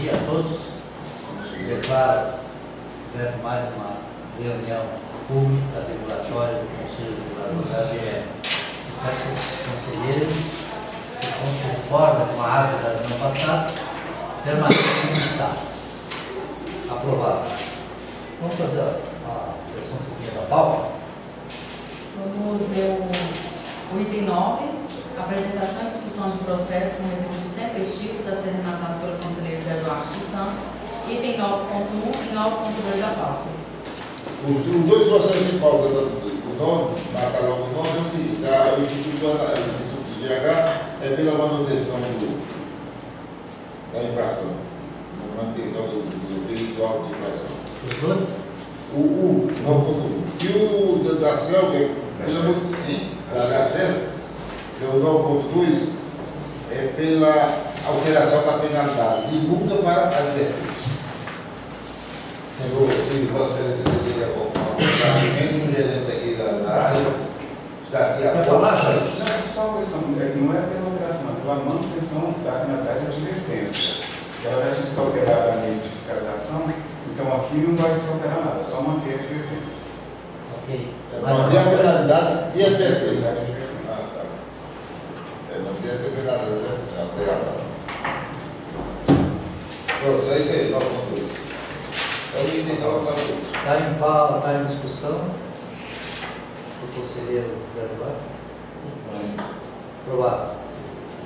dia a todos. Declaro mais uma reunião pública regulatória do Conselho Regulador da AGE. Peço aos conselheiros que concordam com a ata da reunião passada, permaneçam no estado. Aprovado. Vamos fazer a versão um pouquinho da pauta? Vamos ler o item 9, apresentação e discussão de processo com recursos tempestivos a ser relatado pelo conselheiro Zé Eduardo dos Santos, item 9.1 e 9.2 da pauta. Os dois processos em pauta, o 9, mata logo o 9, é o seguinte: o Instituto de GH é pela manutenção da infração, manutenção do veículo de infração. Os dois? O 9.1. E o da CEL, que é da CEL, que é o 9.2, é pela alteração da penalidade de multa para advertência. Se você deveria colocar um gerente aqui da área, está aqui a falar, Jorge? Não é só a questão, não é pela alteração, é pela manutenção da penalidade de advertência. Ela já está alterada a nível de fiscalização, então aqui não vai se alterar nada, só manter a advertência. Ok. manter a penalidade e a advertência. Ah, tá. Manter a penalidade, né? Alterada. Pronto, é isso aí, 9.2. É o item 9.2. Está em discussão. O conselheiro Zé Eduardo. Aprovado.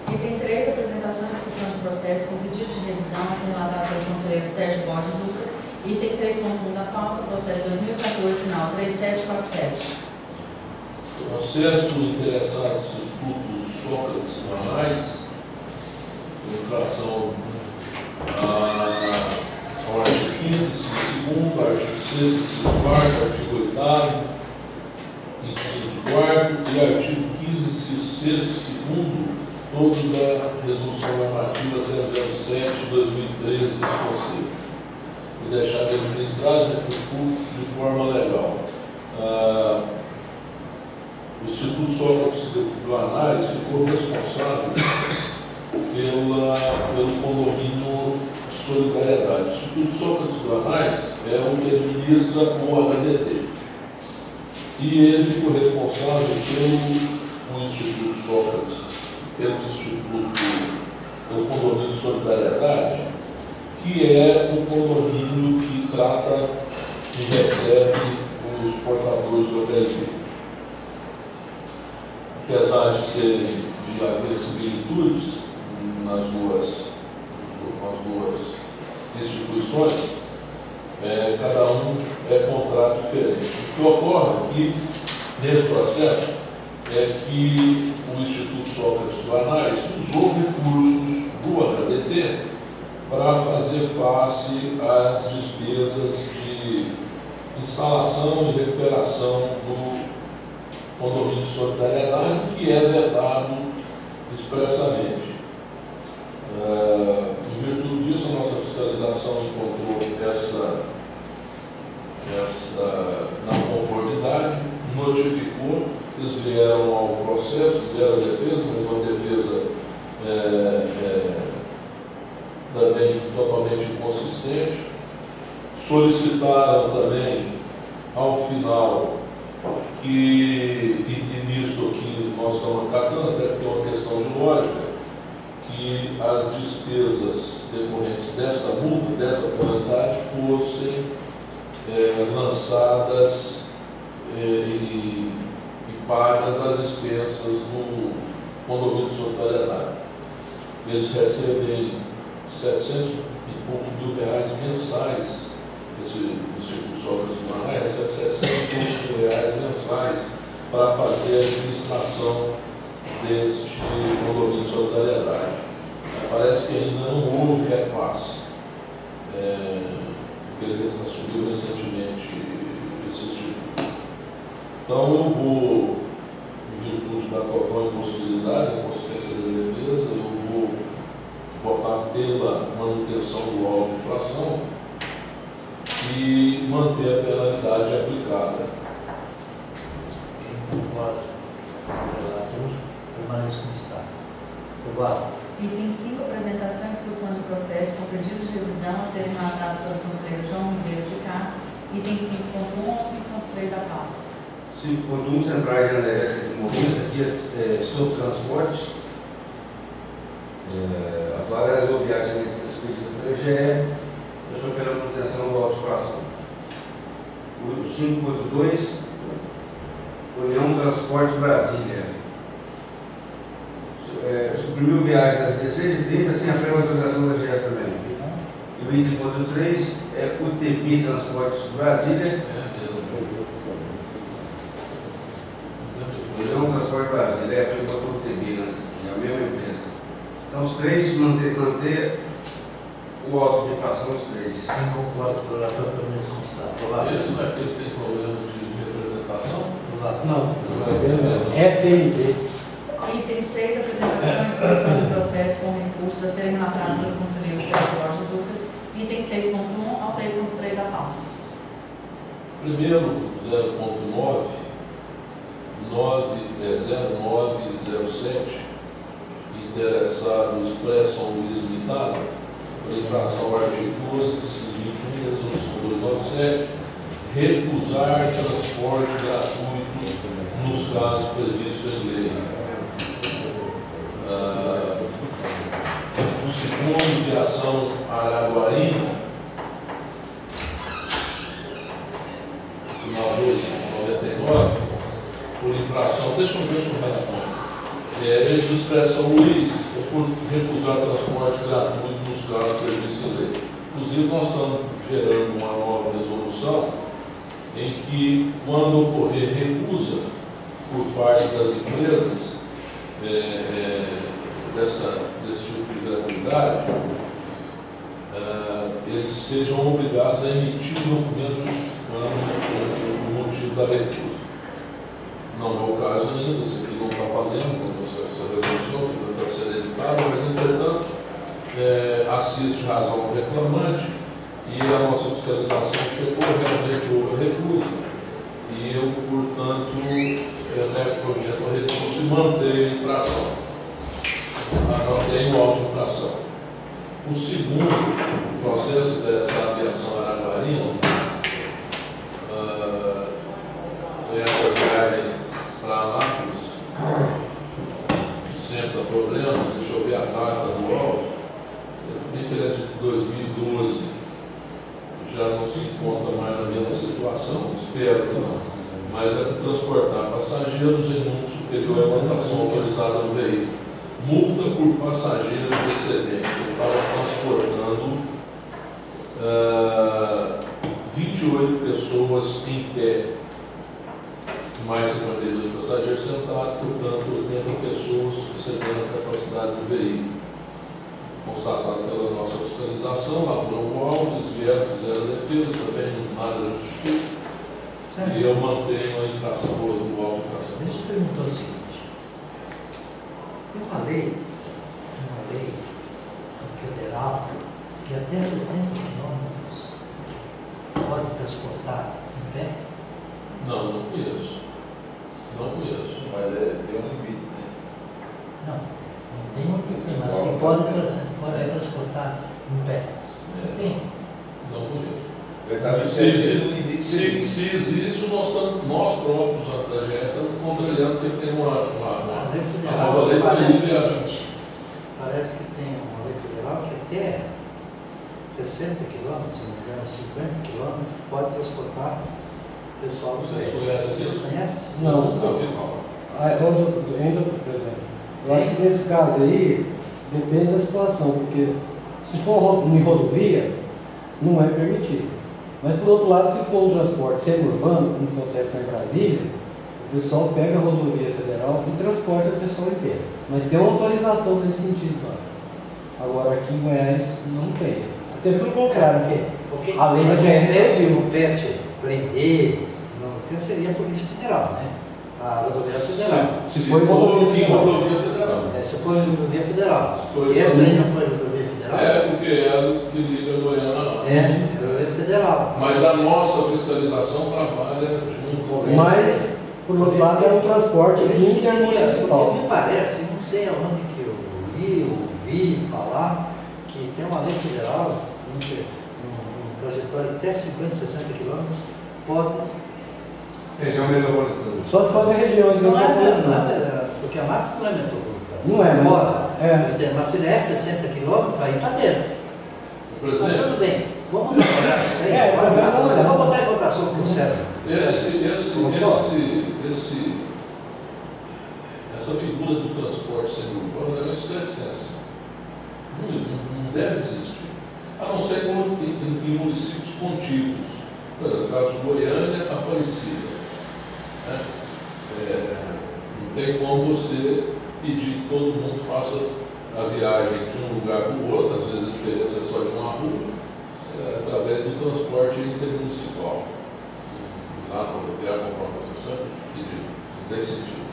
Item 3, apresentação e discussão de processo com pedido de revisão a ser relatado pelo conselheiro Sérgio Borges Lucas, item 3.1 da pauta, processo 2014, final 3747. Processo interessado Instituto Sócrates Manais, em infração ao artigo 5º, inciso 2º, artigo 6º, inciso 4º, artigo 8º, inciso 4º e artigo 15º, inciso 6º, 2º, todos da resolução normativa 007 de 2013 desse Conselho. E deixar de administrar de forma legal. O Instituto Sócrates do Anais ficou responsável pelo condomínio Solidariedade. O Instituto Sócrates do Anais é o que administra o HDT. E ele ficou responsável pelo Instituto Sócrates, pelo condomínio Solidariedade, que é o condomínio que trata e recebe os portadores do HDT. Apesar de serem de haver similitudes nas duas instituições, cada um é contrato diferente. O que ocorre aqui, nesse processo, é que o Instituto Sócrates do Anais usou recursos do HDT para fazer face às despesas de instalação e recuperação do condomínio de solidariedade, que é vedado expressamente. Em virtude disso, a nossa fiscalização encontrou essa não conformidade, notificou, eles vieram ao processo, fizeram a defesa, mas uma defesa também totalmente inconsistente. Solicitaram também, ao final, e nisso aqui nós estamos acatando, até porque é uma questão de lógica, que as despesas decorrentes dessa multa, dessa penalidade, fossem lançadas e pagas as expensas do condomínio de solidariedade. Eles recebem 700 e poucos mil reais mensais. Esse Instituto Sócrates do Anais recebe 700 e poucos mil reais mensais para fazer a administração deste condomínio de solidariedade. Parece que ainda não houve repasse, porque ele assumiu recentemente esse instituto. Então eu vou, em virtude da total impossibilidade, inconsistência da defesa, eu vou votar pela manutenção do laudo de infração e manter a penalidade aplicada. Quem concorda com o relator, permaneça como está. Aprovado. Item 5, apresentação e discussão de processo com pedido de revisão a serem relatados pelo conselheiro João Ribeiro de Castro. Item 5.1 ou 5.3 da pauta. 5.1, centrais energéticas de movimento, aqui é sobre transportes. As vagas obviadas nesse pedido do PGE, eu estou pela manutenção do auto de fração. O 5.2, União Transporte Brasília. Suprimiu viagem das 16h30 sem a prévia autorização da GE também. E o item 3 é UTP Transportes Brasília. União Transporte Brasília, é porque botou o UTP antes, é a mesma empresa. Então os três manter o auto de infração, os três. Quem concorda com o relator permanece como está? Aprovado. Esse não é aquele que tem problema de representação? Aprovado. Não, FNB. Item 6, apresentação e discussão de processo com recursos a serem relatados pelo conselheiro Sérgio Borges Lucas. Item 6.1 ao 6.3 da pauta. Primeiro, 0.9, 0907, interessado Expressão Luiz Limitada, por infração ao artigo 12, inciso 21, resolução 297, recusar transporte gratuito nos casos previstos em lei. O segundo, viação Araguarina, final 99, por infração, deixa eu ver se o Expressão Luiz, por recusar transporte gratuito nos casos previstos em lei. Inclusive, nós estamos gerando uma nova resolução em que, quando ocorrer recusa por parte das empresas desse tipo de gratuidade, eles sejam obrigados a emitir documentos justificando o motivo da recusa. Não é o caso ainda, isso aqui não está valendo, essa resolução que está sendo editada, mas, entretanto, assiste razão ao reclamante e a nossa fiscalização chegou, realmente houve a recusa. E eu, portanto, projeto a recurso e manter a infração. Mantém o auto de infração. O segundo processo dessa aviação Araguarina, essa viagem para Anápolis, sempre há problema, deixa eu ver a data do auto, que ele é de 2012, já não se encontra mais na mesma situação, espero que não, mas é para transportar passageiros em número superior à lotação autorizada no veículo. Multa por passageiros excedente. Ele estava transportando 28 pessoas em pé, mais 52 passageiros sentados, portanto 80 pessoas excedendo a capacidade do veículo. Constatado pela nossa fiscalização, lá por um alto, eles vieram, fizeram a defesa, também nada justifica. E eu mantenho a infração do auto de infração. Deixa eu perguntar o seguinte. Tem uma lei federal que até 60 quilômetros pode transportar em pé? Não conheço. Não conheço. Mas tem um limite, né? Não tem um limite, mas que pode transportar em pé. Não tem. Não conheço. Ele está Se existe, nós próprios da GE estamos contrariando, porque tem uma lei nova lei para parece isso. o seguinte, parece que tem uma lei federal que até 60 quilômetros, se não me engano, 50 quilômetros, pode transportar pessoal no Vocês pé. conhecem Vocês isso? conhecem? Não. Nunca ouvi falar. Por exemplo, eu acho que nesse caso aí, depende da situação, porque se for em rodovia, não é permitido. Mas, por outro lado, se for um transporte semi-urbano, como acontece em Brasília, o pessoal pega a rodovia federal e transporta o pessoal inteiro. Mas tem uma autorização nesse sentido, claro. Agora, aqui em Goiás, não tem. Até pelo contrário, Porque a lei já é compete prender, não seria a Polícia Federal, né? A Rodovia Federal. Se for rodovia federal. Rodovia Federal. Se for Rodovia Federal. Foi Essa sim. aí não foi Rodovia Federal? É, porque é do que liga Goiânia lá. Rodovia Federal. Mas a nossa fiscalização trabalha junto com Mas, por outro lado, é um transporte Por isso que intermunicipal. me parece, não sei aonde que eu li ou ouvi falar que tem uma lei federal, um trajetório até 50, 60 quilômetros, pode. Região metropolitana. Só se fosse regiões Não metropolitanas. é, porque a Anápolis não é metropolitana. Não é, né? Fora. É. Mas se der 60 quilômetros, aí está dentro. Por Mas exemplo, tudo bem. Vamos dar uma olhada nisso aí. É, Bora vamos dar uma lá. olhada. Eu vou botar em votação com o Sérgio. Essa figura do transporte semi-urbano é uma essência. Não deve existir. A não ser em municípios contíguos. Por exemplo, no caso de Goiânia, Aparecida. Né? Não tem como você pedir que todo mundo faça a viagem de um lugar para o outro, às vezes a diferença é só de uma rua, através do transporte intermunicipal. Lá na rodoviária, comprar uma concessão, pedir. Não tem sentido.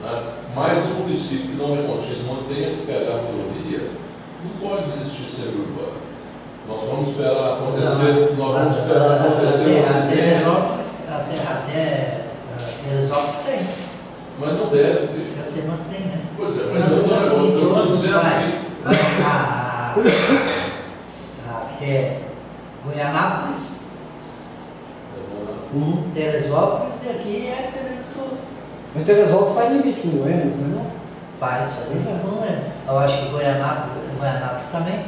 Né? Mas no município que não é contínuo, não tenha que pegar a rodovia, não pode existir semi-urbano. Nós vamos esperar acontecer, Até Teresópolis tem. Mas não deve ter. Eu sei, mas tem, né? Pois é, Mas mas eu estou dizendo que até Goianápolis, Teresópolis e aqui é Benedito. Mas Teresópolis faz limite no Goiânia, não é? Faz isso, não é? Eu acho que Goianápolis também.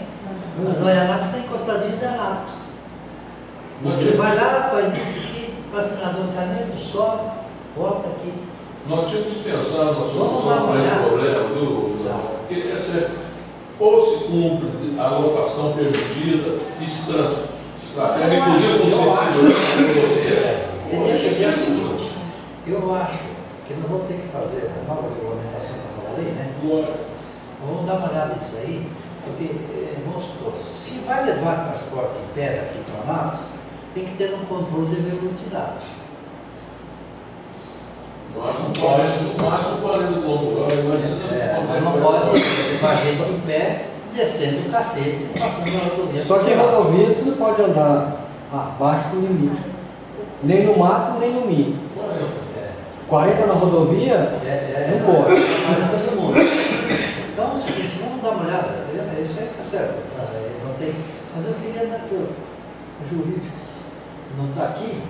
Mas Goianápolis está encostadinho de Anápolis. Você vai lá, faz isso aqui, vacinador caneto, sobe, volta aqui. nós tínhamos que pensar na solução para esse problema, porque essa ou se cumpre a lotação permitida e se trafega, inclusive com Teria que ver o seguinte, eu acho que nós vamos ter que fazer a nova regulamentação da nova lei, né? Vamos dar uma olhada nisso aí, porque, vamos supor, se vai levar transporte em pé daqui para Anápolis, tem que ter um controle de velocidade. No máximo 40 km/h, imagina. Mas não pode levar gente em pé, descendo o cacete, passando na rodovia. Só que em rodovia você não pode andar abaixo do limite. Nem no máximo, nem no mínimo. 40 na rodovia, não pode. Todo mundo. Então é o seguinte, vamos dar uma olhada. Isso aí está certo. Não tem, mas eu queria dar aqui, o jurídico não está aqui.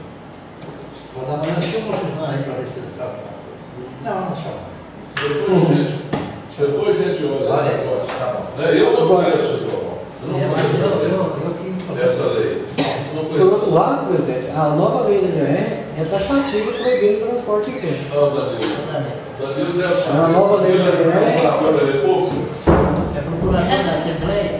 Vou dar uma olhada, chama o João aí para ver se ele sabe alguma coisa. Não chama. Depois a gente olha. Olha isso, tá bom. Eu não conheço, João. Mas eu fiz Essa lei. Por outro lado, presidente, a nova lei da GR é taxativa proibindo o transporte em pé. Danilo deve saber. A nova lei da GR é procurador da Assembleia.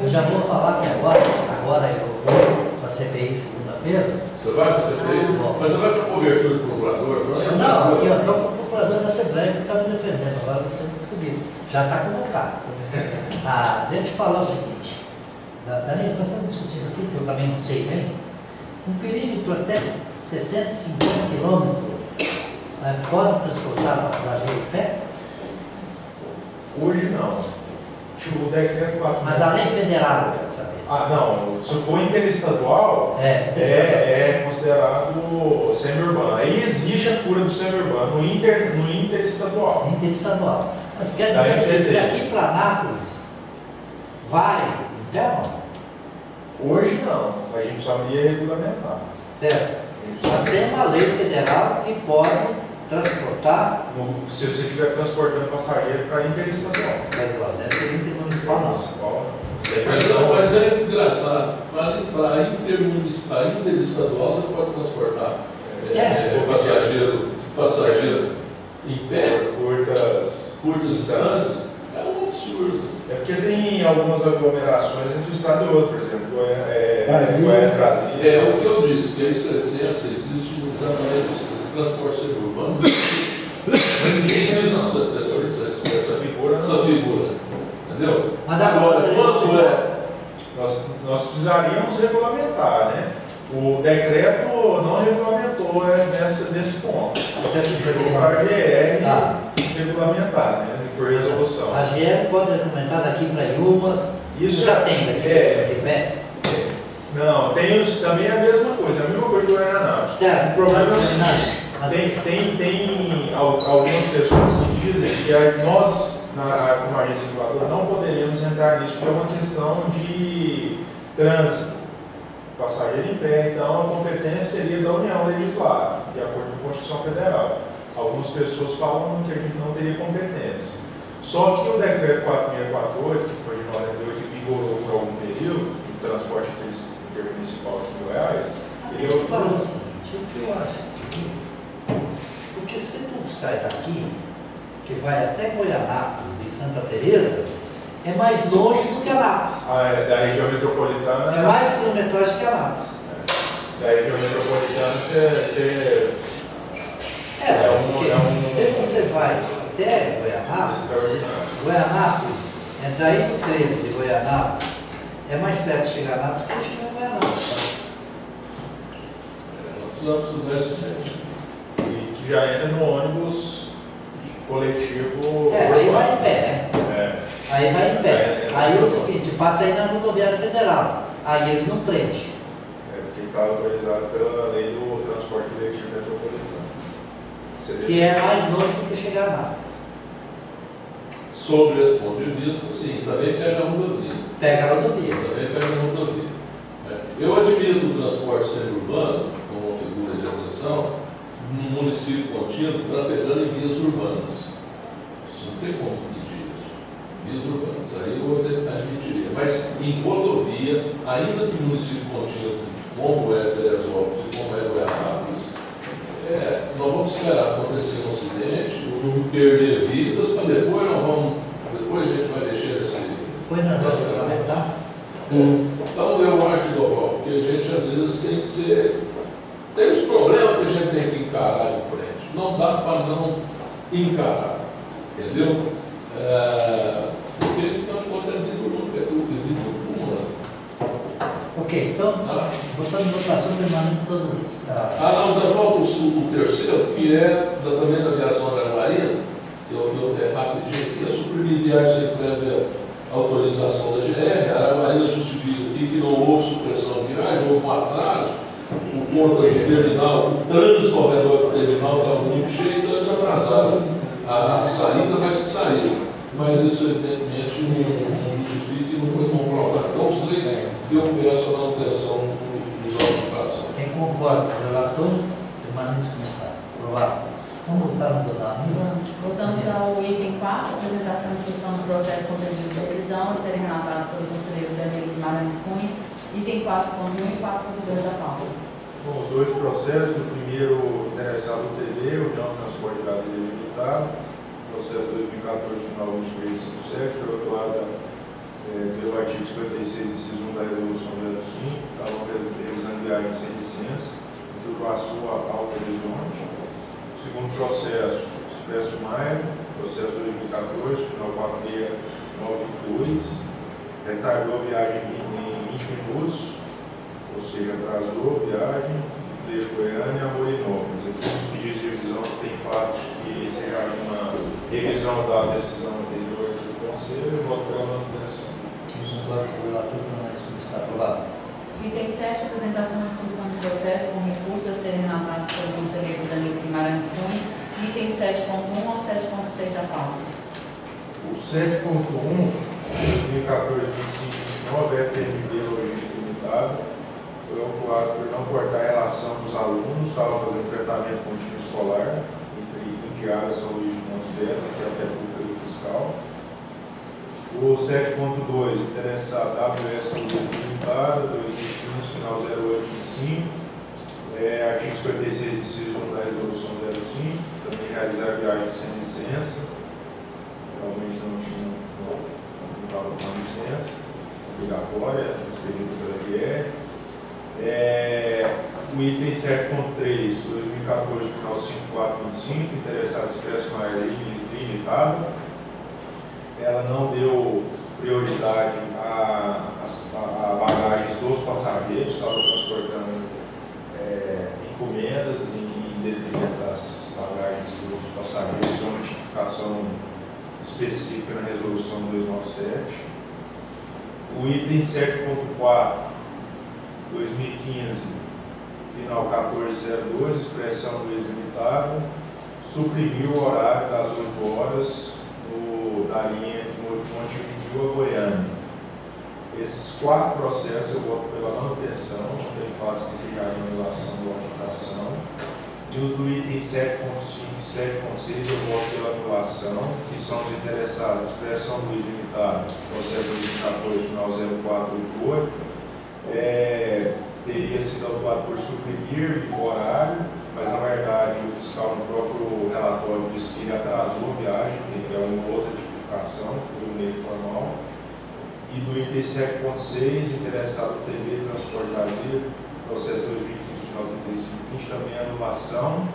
Eu já vou falar que agora eu vou para a CPI segunda-feira. Você vai para a CPI? Mas você vai para a cobertura do procurador? Não, aqui eu estou com o procurador da Assembleia que está me defendendo, agora você está fugido. Já está convocado. Deixa eu te falar o seguinte, Danilo, nós estamos discutindo aqui, que eu também não sei bem, um perímetro até 60, 50 quilômetros pode transportar passagem em pé? Hoje não. Tipo, o decreto 4. Mas a lei federal, eu quero saber. Não. Se for interestadual, é considerado semi-urbano. Aí existe a cura do semi-urbano no interestadual. Interestadual. Mas quer dizer que daqui para Anápolis vai em pé, não? Hoje não. A gente precisaria regulamentar. Certo. Mas tem uma lei federal que pode transportar. Se você estiver transportando passageiro para interestadual. Deve ter intermunicipal, não. Mas é engraçado, para interestadual você pode transportar passageiro em pé, curtas distâncias, é um absurdo. É porque tem algumas aglomerações entre um estado e outro, por exemplo, Goiás, Brasília. O que eu disse, que a expressão existe exatamente esse transporte suburbano, mas existe essa figura, entendeu? Mas agora, nós precisaríamos regulamentar, né? O decreto não regulamentou nesse ponto. Para a GR regulamentar, né? Por resolução. A GR pode regulamentar daqui para Ilmas. Isso já tem daqui para pé? Não, tem também a mesma coisa, a mesma coisa do Aeronáutica. Certo. O problema é o seguinte, tem algumas pessoas que dizem que nós como agência reguladora, não poderíamos entrar nisso, porque é uma questão de trânsito, passageiro em pé, então a competência seria da União legislar, de acordo com a Constituição Federal. Algumas pessoas falam que a gente não teria competência. Só que o decreto 4648, que foi de 98 e vigorou por algum período, do transporte intermunicipal aqui em Goiás, eu falo o seguinte, o que eu acho esquisito, porque se tu sai daqui, que vai até Goianápolis e Santa Teresa, é mais longe do que Anápolis. Da região metropolitana. É mais quilometragem que Anápolis. Da região metropolitana você se você vai até Goianápolis, é daí do trevo de Goianápolis, é mais perto de chegar a Anápolis que de chegar a Goianápolis. Nós precisamos estudar isso. E que já entra no ônibus coletivo. Aí vai em pé, né? Aí vai em pé. Aí é o seguinte, passa aí na rodoviária federal. Aí eles não prendem. Porque está autorizado pela lei do transporte coletivo metropolitano. Que é mais longe do que chegar a Anápolis. Sobre esse ponto de vista, sim, também pega a rodovia. Pega a rodovia. Também pega a rodovia. Eu admito o transporte semi-urbano como figura de exceção num município contínuo trafegando em vias urbanas. Isso não tem como pedir isso. Vias urbanas, aí eu admitiria. Mas em rodovia, ainda que município contínuo, como é Teresópolis e como é Goianápolis, nós vamos esperar acontecer um acidente, perder vidas, para depois a gente vai deixar esse. Pois não, nós vamos lamentar. Então eu acho, Doval, que a gente às vezes tem que ser. Tem os problemas que a gente tem que encarar de frente. Não dá para não encarar. Entendeu? Porque afinal de contas é vida humana. Ok, então, botando em votação permanente todas as. Ainda falta o terceiro, que é também da aviação da Marinha. Rapidinho aqui, é suprimir viagem sem prévia autorização da GR. A Armarinha justifica aqui que não houve supressão de viagem, houve um atraso. O ponto do terminal, o trânsito ao redor do terminal estava muito cheio, então eles atrasaram a saída, mas que saíram. Mas isso, evidentemente, não justifica e não foi comprovado. Então, os três, eu peço a manutenção dos autos de infração. Quem concorda com o relator, permanece como está. Aprovado. Vamos votar no domingo? Voltamos ao item 4, apresentação e discussão de processo contencioso de revisão a serem relatados pelo conselheiro Danilo Guimarães Cunha, item 4.1 e 4.2 da pauta. Bom, os dois processos, o primeiro interessado no TV, União Transporte Brasileiro Limitado, processo 2014, final 2357, foi autuada pelo artigo 56, inciso 1 da resolução 05, estavam realizando viagem sem licença, do Iguaçu a Alto Horizonte. O segundo processo, Expresso Maia, processo 2014, final 4692, retardou a viagem em 20 minutos, ou seja, atrasou a viagem, trecho Goiânia a Morinópolis. Aqui nos pedidos de revisão tem fatos que serão uma revisão da decisão anterior do Conselho e voto pela manutenção. Quem concorda com o relator, permanece como está. Aprovado. Item 7, apresentação e discussão de processo com recursos a serem relatados pelo conselheiro Danilo Guimarães Cunha, item 7.1 ao 7.6 da pauta. O 7.1, 2014-25-29, FMB Logística Limitada, foi autuado por não cortar a relação dos alunos, estava fazendo enfrentamento contínuo escolar entre Indiara e São Luís de Montes Belos, aqui a pública do fiscal. O 7.2, interessado WS Limitada, 2015, final 0825, artigo 56, inciso 1 da resolução 05, também realizar viagem sem licença, realmente não estava com licença obrigatória, expedida pela GR. O item 7.3, 2014, final 5425, interessado Expresso Maia Limitada, ela não deu prioridade a bagagens dos passageiros, estava transportando encomendas em detrimento das bagagens dos passageiros, uma notificação específica na resolução 297. O item 7.4, 2015, final 1402, Expressão Luiz Limitada, suprimiu o horário das 8 horas da linha de Montevideo a Goiânia. Esses 4 processos eu voto pela manutenção, não tem fatos que seja a anulação ou modificação. E os do item 7.5 e 7.6 eu voto pela anulação, que são os interessados Expressão Luiz Limitado, processo 2014, final 0488, teria sido autuado por suprimir o horário, mas na verdade o fiscal no próprio relatório disse que ele atrasou a viagem, que é uma outra tipificação, foi um meio formal. E do item 7.6, interessado TV Transporte Brasília, processo 2015-35, também a anulação.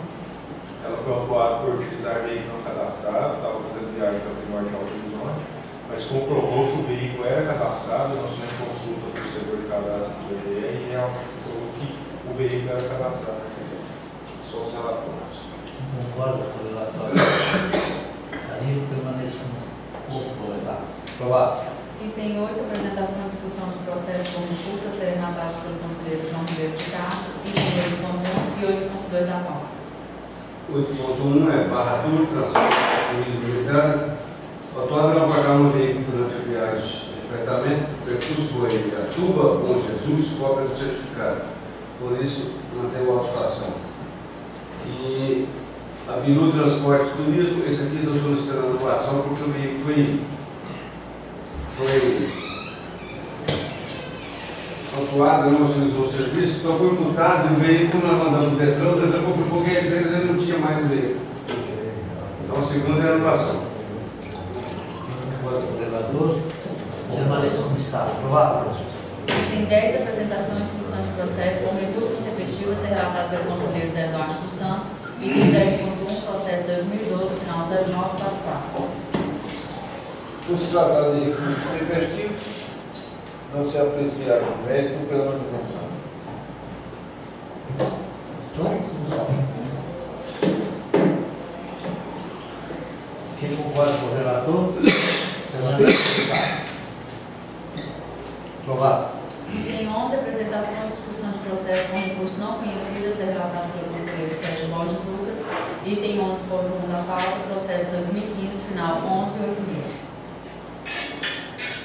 Ela foi autuada por utilizar veículo não cadastrado, estava fazendo viagem para o Norte Alto Horizonte, mas comprovou que o veículo era cadastrado, nós fizemos consulta para o setor de cadastro do IBGE e realmente comprovou que o veículo era cadastrado. Só os relatórios. Concorda com o relatório? Ali permanece como tá. Aprovado. Item 8, apresentação e discussão de processo com recurso a serem relatados pelo conselheiro João Ribeiro de Castro, item 8.1 e 8.2 da pauta. 8.1 é barra tudo, transporte militar. O atuado não pagar um veículo durante a viagem de fretamento, percurso Goiânia, Tuba, Bom Jesus, cópia do certificado. Por isso, mantém a autuação. E a Bilu Transporte e Turismo, esse aqui estou solicitando a anulação porque o veículo foi autuado, não utilizou o serviço, então foi multado e o veículo nós mandamos o Detran comprovou que a empresa não tinha mais o veículo. Então a segunda é a anulação. Concorda com o vereador? Permaneça como está. Aprovado. Item 10, apresentação e discussão de processo com recurso intempestivo a ser relatado pelo conselheiro Zé Duarte dos Santos, item 10.1, processo 2012, final 0944. Por se tratar de recurso intempestivo, não se aprecia o mérito pela manutenção. Dois, quem concorda com o relator? Permanece como está. Aprovado. Item 11, apresentação e discussão de processo com recurso não conhecido a ser relatado pelo conselheiro Sérgio Borges Lucas, item 11.1 da pauta, processo 2015, final 1186.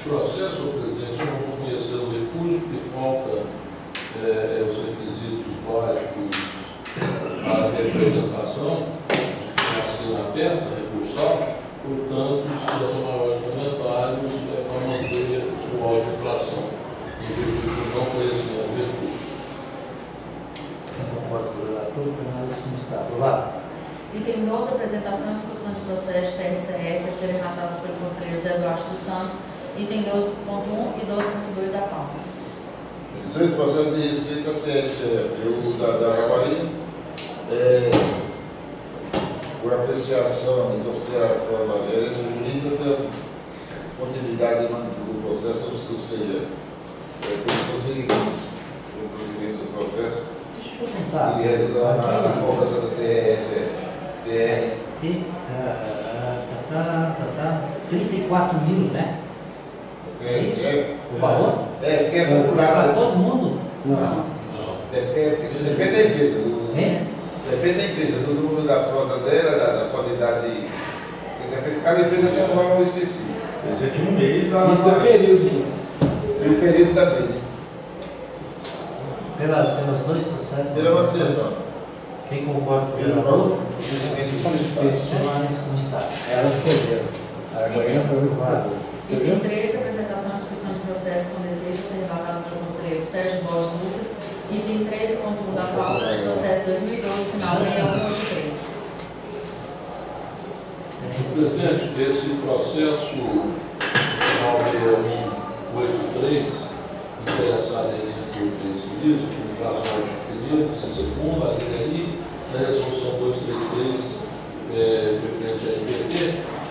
Processo, senhor presidente, eu não vou conhecer o recurso, porque falta os requisitos básicos para a representação, assim na peça recursal, portanto, dispensa maiores comentários para manter o auto de infração, em virtude do não conhecimento do recurso. Quem concorda com o relator? Permanece como está. Aprovado. Item 12, apresentação e discussão de processo de TSE a serem relatados pelo conselheiro Zé Duarte dos Santos, item 12.1 e 12.2 da pauta. Dois processos de respeito à TSE, o da Ravaria, por apreciação e consideração da gerência jurídica pela continuidade do processo, ou seja, pelo prosseguimento do processo Deixa eu perguntar. e resultar na cobrança da TR. 34 mil, né? O valor? Porque é Para calculado. todo mundo? Não. Depende da empresa. Depende da empresa, do número da frota dela, da quantidade. Cada empresa tem um valor específico. Esse é de um mês. Isso é período. E o período também, né? Pelos dois processos? Pela manutenção. Quem concorda com o Pelo vereador? valor, Permanece como está. Ela escolheu. A Goiânia foi aprovada. Item 13, apresentação e discussão de processo com defesa a ser relatado pelo conselheiro Sérgio Borges Lucas, item 13.1 da pauta, processo 2012, final 6183. Senhor presidente, esse processo final 6183, interessado em elenco civil, com infração adquirida, segunda, a linha I, da resolução 233, referente à MPT,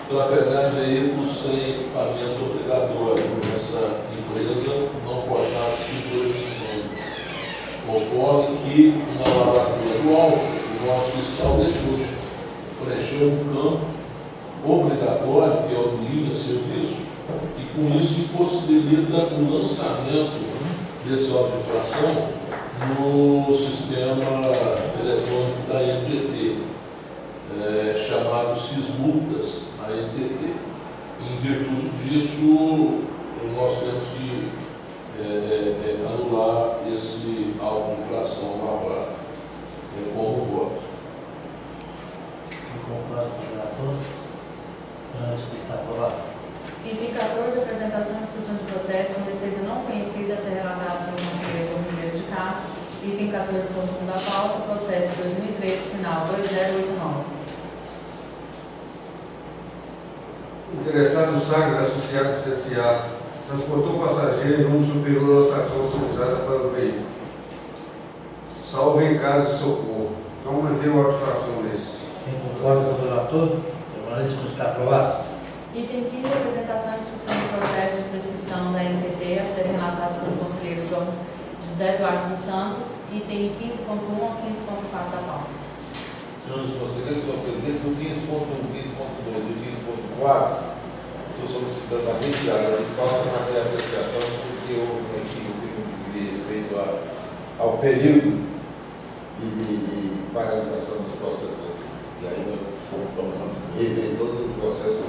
trafegar veículos sem equipamento obrigatório nessa empresa, não portados de 2005. Ocorre que, na lavatura do alvo, o nosso fiscal deixou de preencher um campo obrigatório, que é o do livre serviço, e com isso impossibilita o lançamento desse auto de infração no sistema eletrônico da NTT, chamado SISMultas, a NTT. Em virtude disso, nós temos que anular esse auto de infração lavrado como voto. Eu concordo com o relator. Isso está aprovado. Item 14, apresentação e discussão de processo com defesa não conhecida a ser relatado pelo conselheiro João Ribeiro de Castro. Item 14.1 da pauta, processo 2013, final 2089. Interessado Sagres Associados CSA transportou passageiro em número superior à estação autorizada para o veículo, salvo em caso de socorro. Então, manter o auto de infração nesse. Quem concorda com o relator? Permaneça como está aprovado. Item 15, apresentação e discussão de processo de prescrição da NPT a serem relatados pelo conselheiro José Eduardo dos Santos. Item 15.1 ao 15.4 da pauta. Senhores conselheiros, senhor presidente, no 15.1, 15.2 e 15.4, estou solicitando a retirada de pauta para ter apreciação, porque houve um equívoco de respeito ao período de paralisação do processo. E aí nós vamos rever todo o processo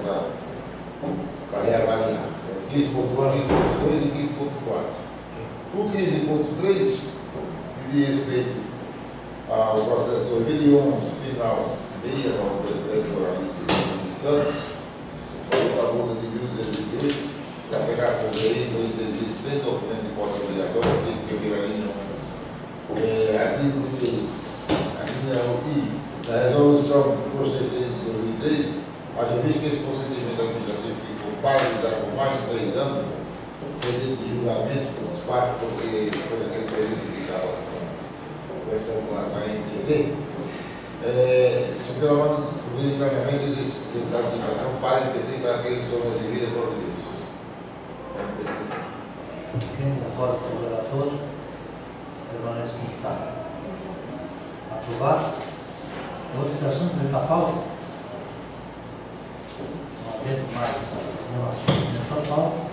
para reavaliar. 15.1, 15.2 e 15.4. O 15.3 diz respeito ao processo 2011, final 690 de Santos, a multa de 1.218, para pegar por lei, dois serviços sem documento de porta obrigatória, tem que primeira linha 1. A linha I, na resolução do Conselho de 2003, a vista que esse procedimento administrativo ficou paralisado por mais de 3 anos, pedido de julgamento por os partes, porque foi naquele período que estava com a NTT, se pelo menos o encaminhamento desse ato de infração para entender para aqueles que são as devidas providências. Quem concorda com o relator? Permanece como está. Aprovado. Outros assuntos da pauta? Não havendo mais relacionamento à pauta.